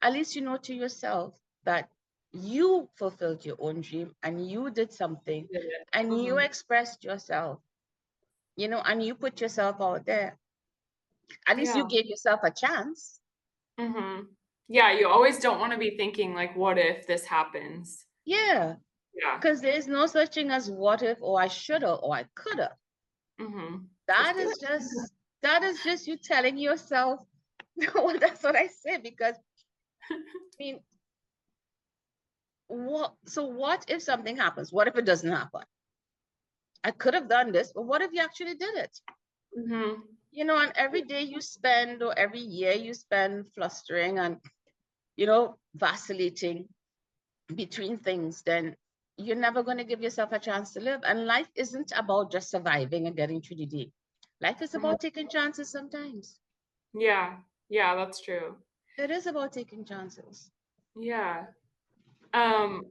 at least you know to yourself that you fulfilled your own dream and you did something and you expressed yourself, and you put yourself out there. At least you gave yourself a chance. Yeah, you always don't want to be thinking like, what if this happens? Yeah. Because there's no such thing as what if, or I shoulda, or I coulda. That is just you telling yourself. That's what I say, because I mean, what if something happens? What if it doesn't happen? I could have done this, but what if you actually did it? Mm-hmm. You know, and every day you spend, or every year you spend flustering and, vacillating between things, then you're never going to give yourself a chance to live. And life isn't about just surviving and getting through the day. Life is about taking chances sometimes. Yeah. Yeah, that's true. It is about taking chances. Yeah.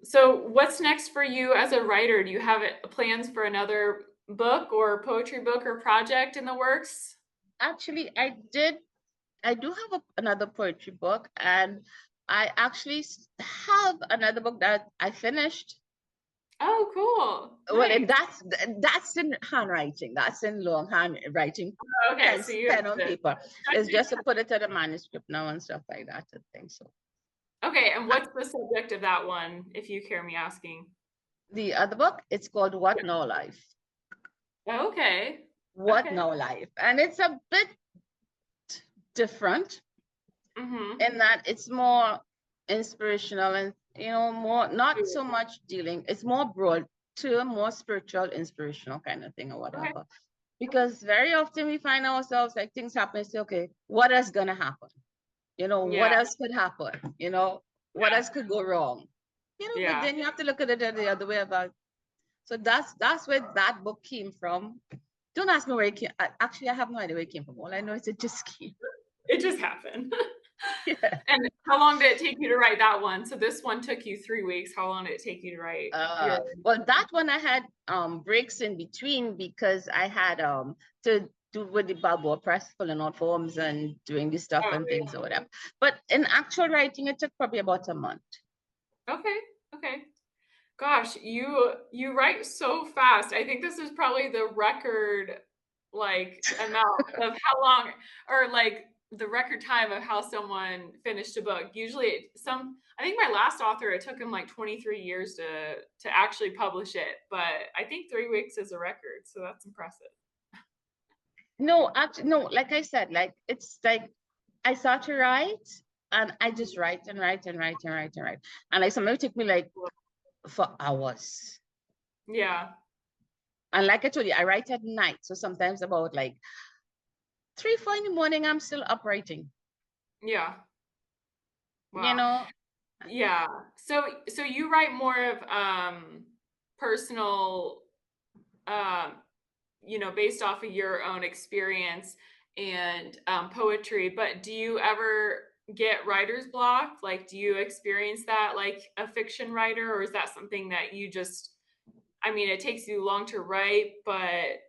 So what's next for you as a writer? Do you have plans for another book or poetry book or project in the works? Actually, I do have another poetry book, and I actually have another book that I finished. Oh, cool. Well, Nice. that's in handwriting. That's in long handwriting, Okay, so you have pen on to. paper. It's just to put it to the manuscript now and stuff like that. I think so. Okay, and what's the subject of that one, if you care me asking? The other book, it's called What Now Life. Okay. What Okay. Now Life, and it's a bit different in that it's more inspirational and more, not so much dealing. It's more broad to a more spiritual, inspirational kind of thing or whatever. Okay. Because very often we find ourselves like things happen and say, okay, what is gonna happen? What Yeah. else could happen? What else could go wrong? But Yeah. then you have to look at it the other way about. So that's where that book came from. Don't ask me where it came. Actually, I have no idea where it came from. All I know is it just came. It just happened. Yeah. And how long did it take you to write that one? So this one took you 3 weeks. How long did it take you to write? Well, that one I had breaks in between because I had to do with the Balboa Press, filling out forms and doing this stuff and things or whatever. But in actual writing, it took probably about a month. Okay. Okay. Gosh, you write so fast. I think this is probably the record amount of how long, or the record time of how someone finished a book. Usually I think my last author, it took him like 23 years to actually publish it, but I think 3 weeks is a record, so that's impressive. No, actually, no, like I said, it's like I start to write and I just write and write and write and write and write. And like sometimes it took me like for hours. Yeah. And like I told you, I write at night. So sometimes about like 3, 4 in the morning, I'm still up writing. Yeah. Wow. Yeah. So you write more of personal, based off of your own experience and poetry, but do you ever get writer's block? Like, do you experience that like a fiction writer, or is that something that you just, I mean, it takes you long to write, but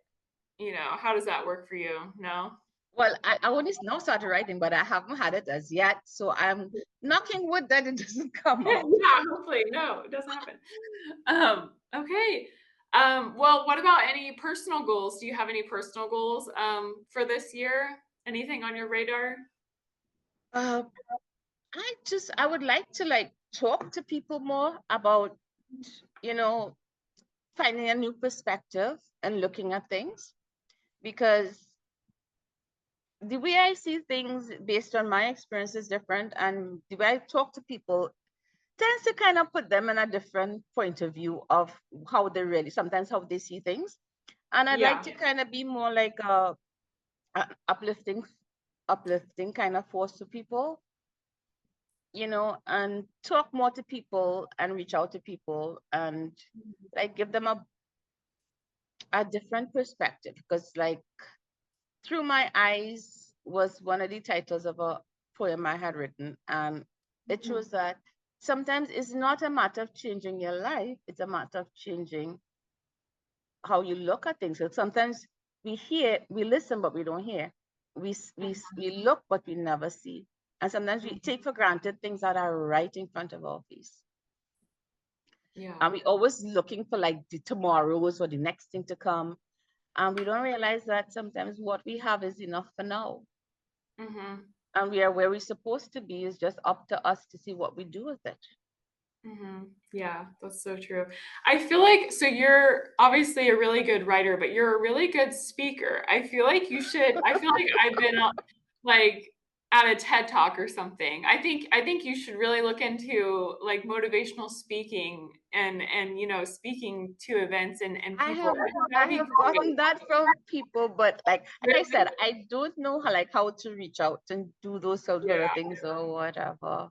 how does that work for you? No? Well, I only now started writing, but I haven't had it as yet. So I'm knocking wood that it doesn't come out. Yeah, hopefully. No, it doesn't happen. Okay. Well, what about any personal goals? Do you have any personal goals for this year? Anything on your radar? I would like to like talk to people more about, finding a new perspective and looking at things, because the way I see things based on my experience is different, and the way I talk to people tends to kind of put them in a different point of view of how they really sometimes how they see things. And I'd like to kind of be more like a uplifting kind of force to people, and talk more to people and reach out to people and like give them a different perspective, because like Through My Eyes was one of the titles of a poem I had written, and it shows that sometimes it's not a matter of changing your life, it's a matter of changing how you look at things. So sometimes we listen, but we don't hear. We look, but we never see. And sometimes we take for granted things that are right in front of our face. Yeah. And we always looking for like the tomorrows or the next thing to come. And we don't realize that sometimes what we have is enough for now. And we are where we're supposed to be. It's just up to us to see what we do with it. Yeah, that's so true. I feel like, so you're obviously a really good writer, but you're a really good speaker. I feel like I've been like at a TED Talk or something. I think you should really look into like motivational speaking and speaking to events and I people. have I think that I would be have great. gotten that from people, but like I Really? said, I don't know how to reach out and do those sort of Yeah, things or whatever.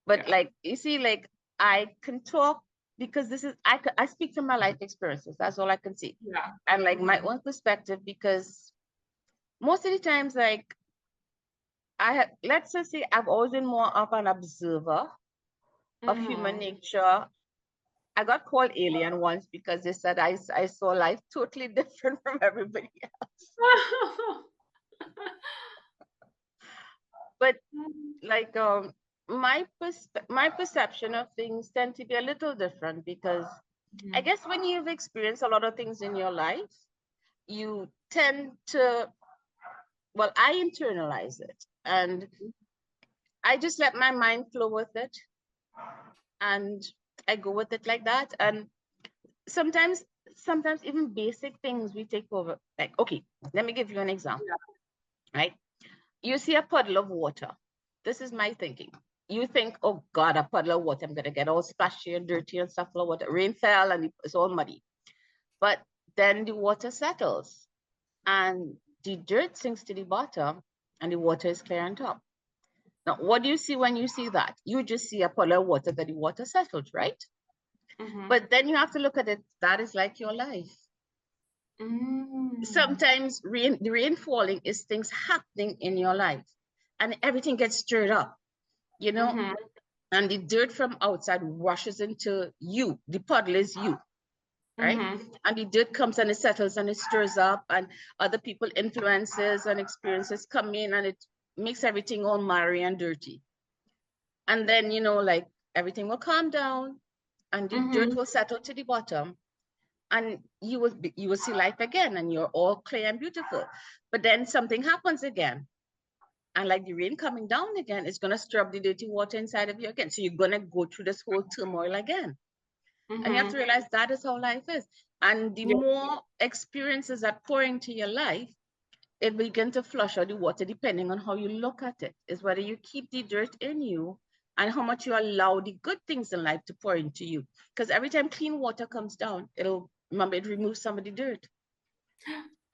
But yeah, like you see, like I can talk because I speak from my life experiences. That's all I can see. yeah. And like my Mhm. own perspective, because most of the times, like let's just say I've always been more of an observer of human Mhm. nature. I got called alien once because they said I saw life totally different from everybody else. But like my perception of things tend to be a little different because I Mhm. guess when you've experienced a lot of things in your life, you tend to, well, I internalize it and I just let my mind flow with it and I go with it like that. And sometimes, sometimes even basic things we take over. Like, okay, let me give you an example, right? You see a puddle of water. This is my thinking. You think, oh God, a puddle of water, I'm gonna get all splashy and dirty and stuff like water. Rain fell and it's all muddy. But then the water settles and the dirt sinks to the bottom and the water is clear on top. Now, what do you see when you see that? You just see a puddle of water that the water settled, right? Mhm. But then you have to look at it, that is like your life. Mm. Sometimes the rain falling is things happening in your life and everything gets stirred up, you know, Mhm. and the dirt from outside washes into you. The puddle is you, right? Mhm. And the dirt comes and it settles and it stirs up, and other people influences and experiences come in and it makes everything all marry and dirty. And then, like everything will calm down and the dirt Mhm. will settle to the bottom and you will see life again and you're all clear and beautiful. But then something happens again. And like the rain coming down again, it's gonna stir up the dirty water inside of you again. So you're gonna go through this whole turmoil again. And you have to Mhm. realize that is how life is. And the Yeah. more experiences that pour into your life, it will begin to flush out the water depending on how you look at it. Is whether you keep the dirt in you and how much you allow the good things in life to pour into you. Because every time clean water comes down, it removes some of the dirt.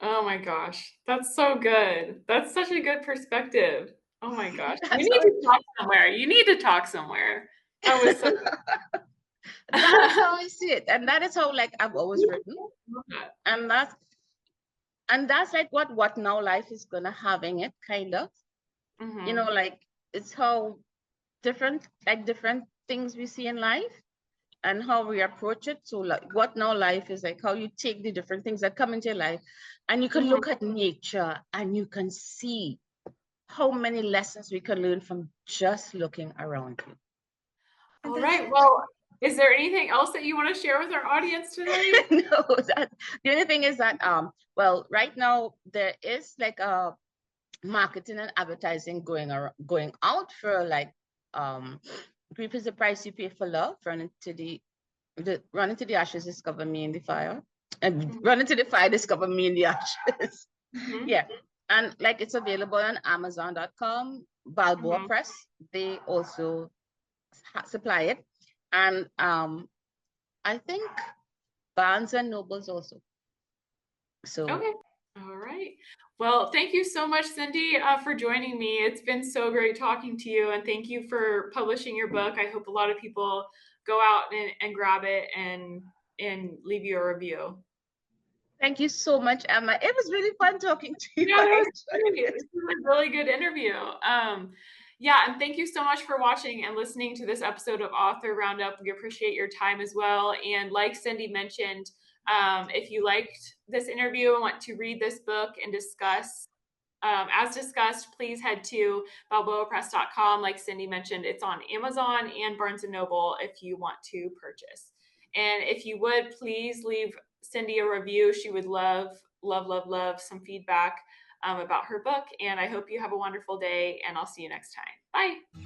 Oh my gosh. That's so good. That's such a good perspective. Oh my gosh. You That's need how to talk somewhere. You need to talk somewhere. That was so that is how I see it. And that is how like I've always written. And that's like what now life is gonna having it kind of. Mhm. Like it's how different things we see in life and how we approach it. So like what now life is like how you take the different things that come into your life and you can Mhm. look at nature and you can see how many lessons we can learn from just looking around you. And All that's right. it. Well, is there anything else that you want to share with our audience tonight? No, the only thing is that well, right now there is like a marketing and advertising going out for like grief is the price you pay for love, running to the ashes, discover me in the fire. And Mhm. running to the fire, discover me in the ashes. Mhm. Yeah. And like it's available on Amazon.com, Balboa Mhm. Press. They also supply it. And I think Barnes and Nobles also. So Okay. All right. Well, thank you so much, Cyndee, for joining me. It's been so great talking to you, and thank you for publishing your book. I hope a lot of people go out and grab it and leave you a review. thank you so much, Emma. It was really fun talking to you. Yeah, that I was enjoyed great. it. This was a really good interview. Yeah, and thank you so much for watching and listening to this episode of Author Roundup. We appreciate your time as well. And like Cyndee mentioned, if you liked this interview and want to read this book and discuss, as discussed, please head to balboapress.com. Like Cyndee mentioned, it's on Amazon and Barnes & Noble if you want to purchase. And if you would, please leave Cyndee a review. She would love, love, love, love some feedback about her book. And I hope you have a wonderful day, and I'll see you next time. Bye.